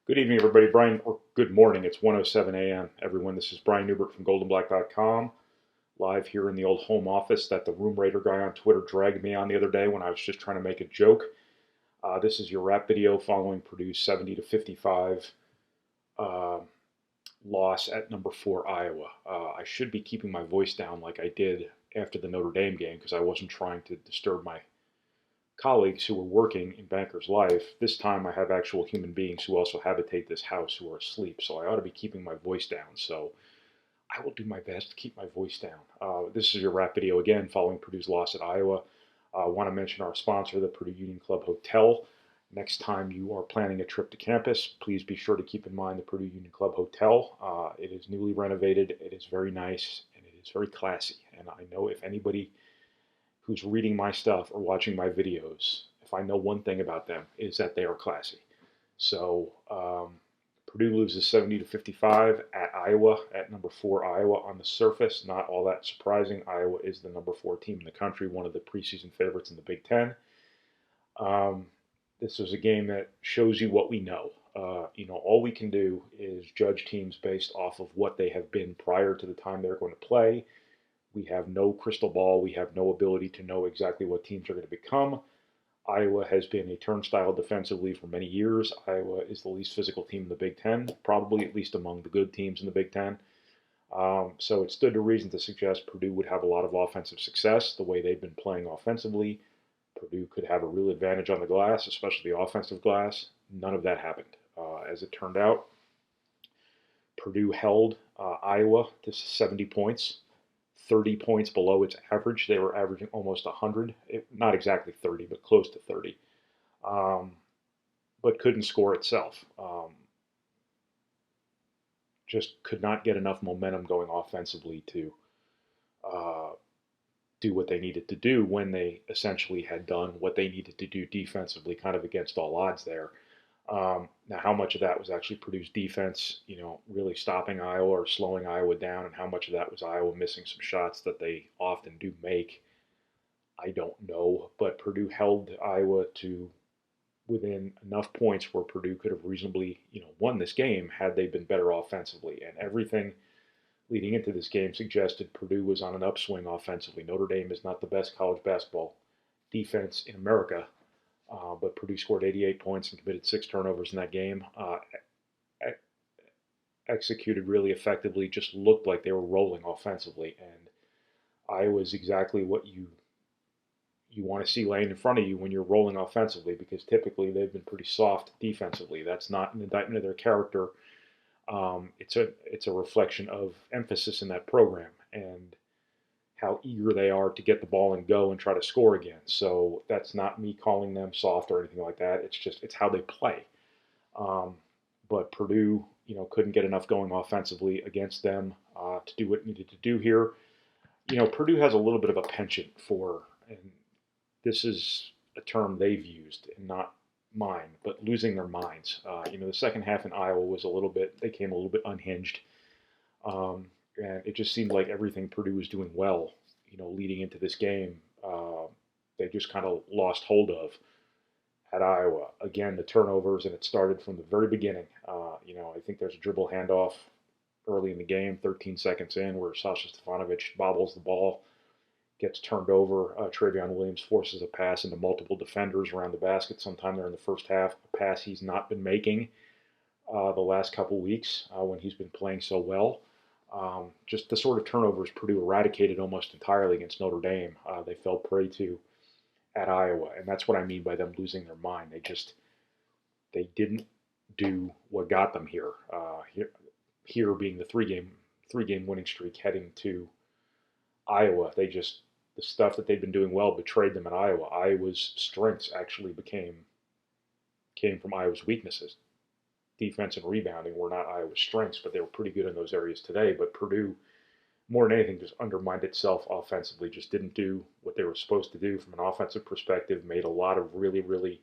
Good evening, everybody. Brian, or good morning. It's 1:07 a.m. Everyone, this is Brian Neubert from goldenblack.com, live here in the old home office that the Room Raider guy on Twitter dragged me on the other day when I was just trying to make a joke. This is your wrap video following Purdue's 70 to 55 uh, loss at number 4 Iowa. I should be keeping my voice down like I did after the Notre Dame game because I wasn't trying to disturb my colleagues who are working in Banker's Life. This time I have actual human beings who also habitate this house who are asleep, so I ought to be keeping my voice down. So I will do my best to keep my voice down. This is your wrap video again following Purdue's loss at Iowa. I want to mention our sponsor, the Purdue Union Club Hotel. Next time you are planning a trip to campus, please be sure to keep in mind the Purdue Union Club Hotel. It is newly renovated, it is very nice, and it is very classy. And I know if anybody who's reading my stuff or watching my videos, if I know one thing about them, is that they are classy. So Purdue loses 70 to 55 at Iowa, at number 4 Iowa. On the surface, not all that surprising. Iowa is the number 4 team in the country, one of the preseason favorites in the Big Ten. This is a game that shows you what we know. All we can do is judge teams based off of what they have been prior to the time they're going to play. We have no crystal ball. We have no ability to know exactly what teams are going to become. Iowa has been a turnstile defensively for many years. Iowa is the least physical team in the Big Ten, probably at least among the good teams in the Big Ten. So it stood to reason to suggest Purdue would have a lot of offensive success the way they've been playing offensively. Purdue could have a real advantage on the glass, especially the offensive glass. None of that happened. As it turned out, Purdue held Iowa to 70 points. 30 points below its average. They were averaging almost 100, not exactly 30, but close to 30, but couldn't score itself. Just could not get enough momentum going offensively to do what they needed to do when they essentially had done what they needed to do defensively, kind of against all odds there. Now, how much of that was actually Purdue's defense, really stopping Iowa or slowing Iowa down, and how much of that was Iowa missing some shots that they often do make, I don't know. But Purdue held Iowa to within enough points where Purdue could have reasonably, won this game had they been better offensively. And everything leading into this game suggested Purdue was on an upswing offensively. Notre Dame is not the best college basketball defense in America. But Purdue scored 88 points and committed 6 turnovers in that game. Executed really effectively, just looked like they were rolling offensively. And Iowa's exactly what you want to see laying in front of you when you're rolling offensively, because typically they've been pretty soft defensively. That's not an indictment of their character. It's a reflection of emphasis in that program and how eager they are to get the ball and go and try to score again. So that's not me calling them soft or anything like that. It's how they play. But Purdue, couldn't get enough going offensively against them to do what it needed to do here. Purdue has a little bit of a penchant for, and this is a term they've used and not mine, but losing their minds. The second half in Iowa was they came a little bit unhinged. And it just seemed like everything Purdue was doing well, leading into this game, they just kind of lost hold of at Iowa. Again, the turnovers, and it started from the very beginning. I think there's a dribble handoff early in the game, 13 seconds in, where Sasha Stefanovic bobbles the ball, gets turned over. Travion Williams forces a pass into multiple defenders around the basket sometime there in the first half, a pass he's not been making the last couple weeks when he's been playing so well. Just the sort of turnovers Purdue eradicated almost entirely against Notre Dame, they fell prey to at Iowa, and that's what I mean by them losing their mind. They didn't do what got them here. Here being the three-game winning streak heading to Iowa, the stuff that they've been doing well betrayed them at Iowa. Iowa's strengths actually came from Iowa's weaknesses. Defense and rebounding were not Iowa's strengths, but they were pretty good in those areas today. But Purdue, more than anything, just undermined itself offensively, just didn't do what they were supposed to do from an offensive perspective, made a lot of really, really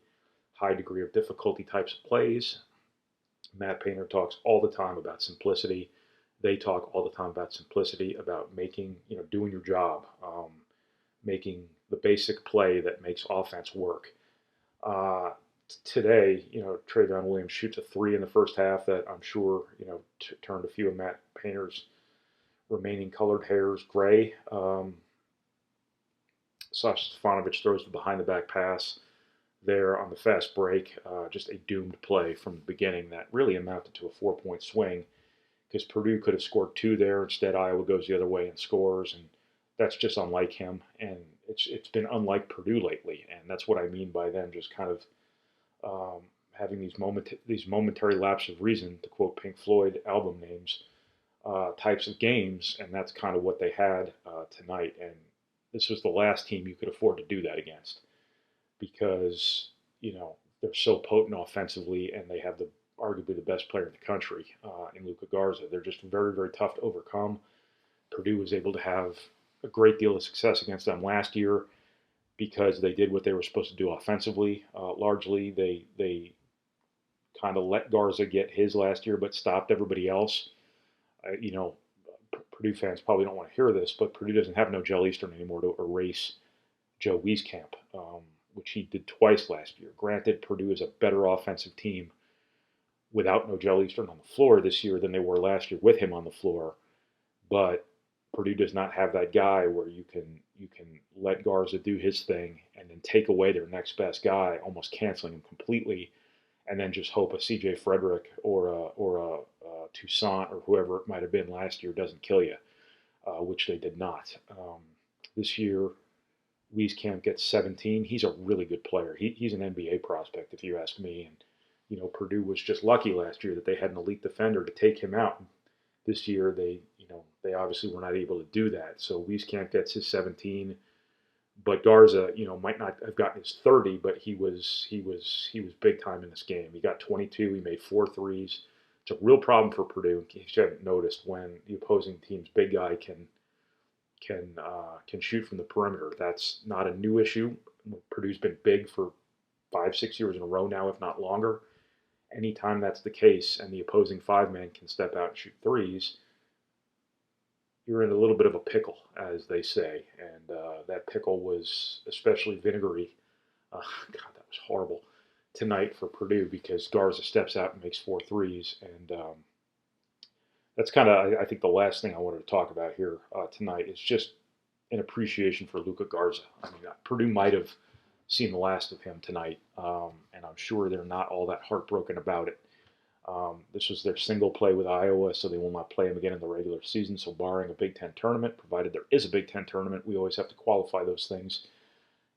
high degree of difficulty types of plays. Matt Painter talks all the time about simplicity. They talk all the time about simplicity, about doing your job, making the basic play that makes offense work. today, Travion Williams shoots a three in the first half that I'm sure, turned a few of Matt Painter's remaining colored hairs gray. Sasha Stefanovic throws the behind the back pass there on the fast break. Just a doomed play from the beginning that really amounted to a 4-point swing because Purdue could have scored two there. Instead, Iowa goes the other way and scores, and that's just unlike him. And it's been unlike Purdue lately, and that's what I mean by them just kind of having these momentary lapses of reason, to quote Pink Floyd album names, types of games, and that's kind of what they had tonight. And this was the last team you could afford to do that against because they're so potent offensively, and they have arguably the best player in the country in Luka Garza. They're just very, very tough to overcome. Purdue was able to have a great deal of success against them last year because they did what they were supposed to do offensively. Largely, they kind of let Garza get his last year, but stopped everybody else. Purdue fans probably don't want to hear this, but Purdue doesn't have Nigel Eastern anymore to erase Joe Wieskamp, which he did twice last year. Granted, Purdue is a better offensive team without Nigel Eastern on the floor this year than they were last year with him on the floor, but Purdue does not have that guy where you can let Garza do his thing and then take away their next best guy, almost canceling him completely, and then just hope a C.J. Frederick or a Toussaint or whoever it might have been last year doesn't kill you, which they did not. This year, Wieskamp gets 17. He's a really good player. He's an NBA prospect, if you ask me. And Purdue was just lucky last year that they had an elite defender to take him out. This year, they obviously were not able to do that. So Wieskamp gets his 17, but Garza, might not have gotten his 30, but he was big time in this game. He got 22. He made 4 threes. It's a real problem for Purdue. In case you haven't noticed, when the opposing team's big guy can shoot from the perimeter, that's not a new issue. Purdue's been big for 5-6 years in a row now, if not longer. Anytime that's the case, and the opposing 5-man can step out and shoot threes, you're in a little bit of a pickle, as they say. And that pickle was especially vinegary. God, that was horrible tonight for Purdue because Garza steps out and makes 4 threes. And that's kind of, I think, the last thing I wanted to talk about here tonight is just an appreciation for Luka Garza. I mean, Purdue might have seen the last of him tonight, and I'm sure they're not all that heartbroken about it. This was their single play with Iowa, so they will not play him again in the regular season. So barring a Big Ten tournament, provided there is a Big Ten tournament, we always have to qualify those things.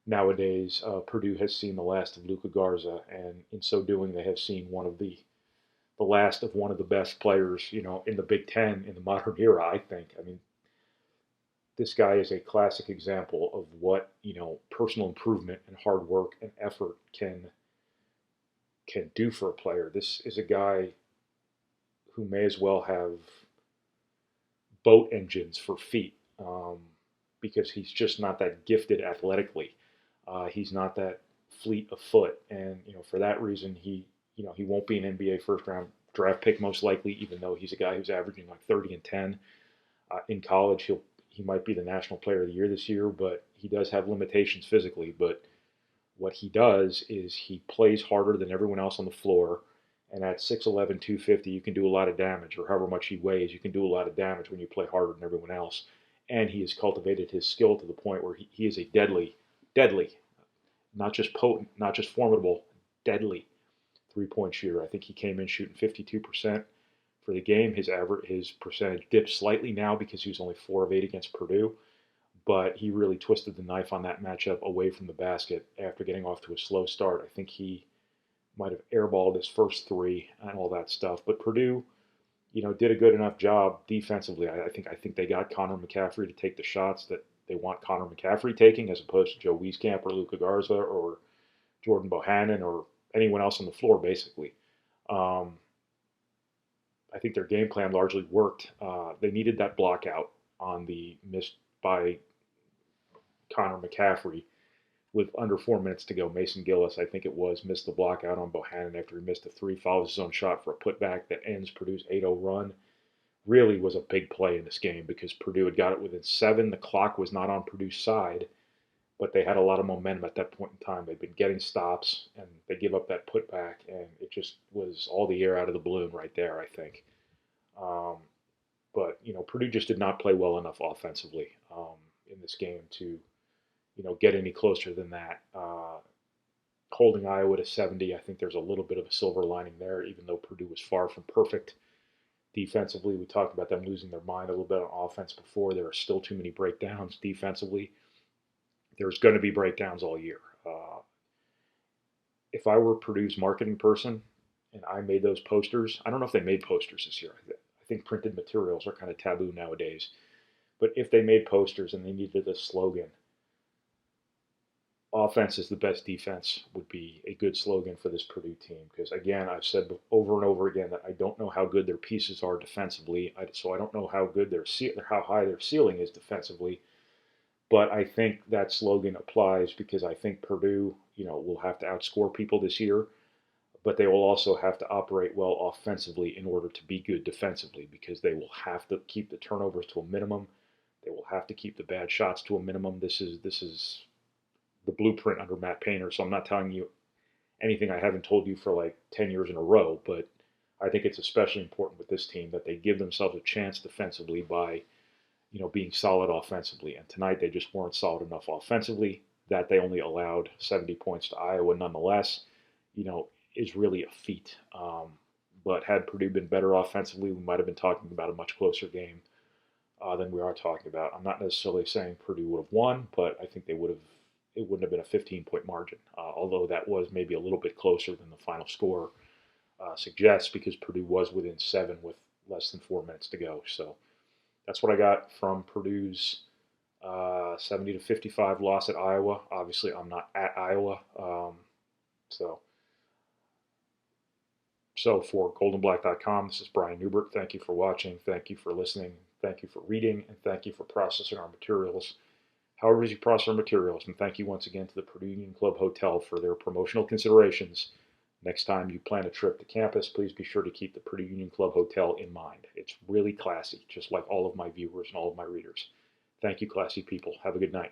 Nowadays, Purdue has seen the last of Luka Garza, and in so doing, they have seen the last of one of the best players, in the Big Ten in the modern era, I think. I mean, this guy is a classic example of what, personal improvement and hard work and effort can do for a player. This is a guy who may as well have boat engines for feet because he's just not that gifted athletically. He's not that fleet of foot, and for that reason, he won't be an NBA first round draft pick most likely, even though he's a guy who's averaging like 30 and 10 in college. He might be the National Player of the Year this year, but he does have limitations physically. But what he does is he plays harder than everyone else on the floor. And at 6'11", 250, you can do a lot of damage, or however much he weighs, you can do a lot of damage when you play harder than everyone else. And he has cultivated his skill to the point where he is a deadly, not just potent, not just formidable, deadly three-point shooter. I think he came in shooting 52% for the game. His percentage dipped slightly now because he was only 4 of 8 against Purdue. But he really twisted the knife on that matchup away from the basket after getting off to a slow start. I think he might have airballed his first 3 and all that stuff. But Purdue, did a good enough job defensively. I think they got Connor McCaffrey to take the shots that they want Connor McCaffrey taking, as opposed to Joe Wieskamp or Luka Garza or Jordan Bohannon or anyone else on the floor, basically. I think their game plan largely worked. They needed that block out on the missed by Connor McCaffrey with under 4 minutes to go. Mason Gillis, I think it was, missed the block out on Bohannon after he missed a 3, follows his own shot for a putback that ends Purdue's 8-0 run. Really was a big play in this game because Purdue had got it within 7. The clock was not on Purdue's side, but they had a lot of momentum at that point in time. They'd been getting stops, and they give up that putback, and it just was all the air out of the balloon right there, I think. Um, but Purdue just did not play well enough offensively in this game to get any closer than that. Holding Iowa to 70, I think there's a little bit of a silver lining there, even though Purdue was far from perfect defensively. We talked about them losing their mind a little bit on offense before. There are still too many breakdowns defensively. There's going to be breakdowns all year. If I were Purdue's marketing person and I made those posters, I don't know if they made posters this year. I think printed materials are kind of taboo nowadays. But if they made posters and they needed a slogan, offense is the best defense would be a good slogan for this Purdue team. Because again, I've said over and over again that I don't know how good their pieces are defensively, so I don't know how good how high their ceiling is defensively. But I think that slogan applies because I think Purdue, will have to outscore people this year, but they will also have to operate well offensively in order to be good defensively because they will have to keep the turnovers to a minimum. They will have to keep the bad shots to a minimum. This is the blueprint under Matt Painter, so I'm not telling you anything I haven't told you for like 10 years in a row, but I think it's especially important with this team that they give themselves a chance defensively by being solid offensively. And tonight they just weren't solid enough offensively. That they only allowed 70 points to Iowa, nonetheless, is really a feat. But had Purdue been better offensively, we might have been talking about a much closer game than we are talking about. I'm not necessarily saying Purdue would have won, but I think they would have. It wouldn't have been a 15-point margin, although that was maybe a little bit closer than the final score suggests because Purdue was within 7 with less than 4 minutes to go. So that's what I got from Purdue's 70-55 loss at Iowa. Obviously, I'm not at Iowa. So for goldenblack.com, this is Brian Neubert. Thank you for watching. Thank you for listening. Thank you for reading. And thank you for processing our materials. However you process our materials. And thank you once again to the Purdue Union Club Hotel for their promotional considerations. Next time you plan a trip to campus, please be sure to keep the Purdue Union Club Hotel in mind. It's really classy, just like all of my viewers and all of my readers. Thank you, classy people. Have a good night.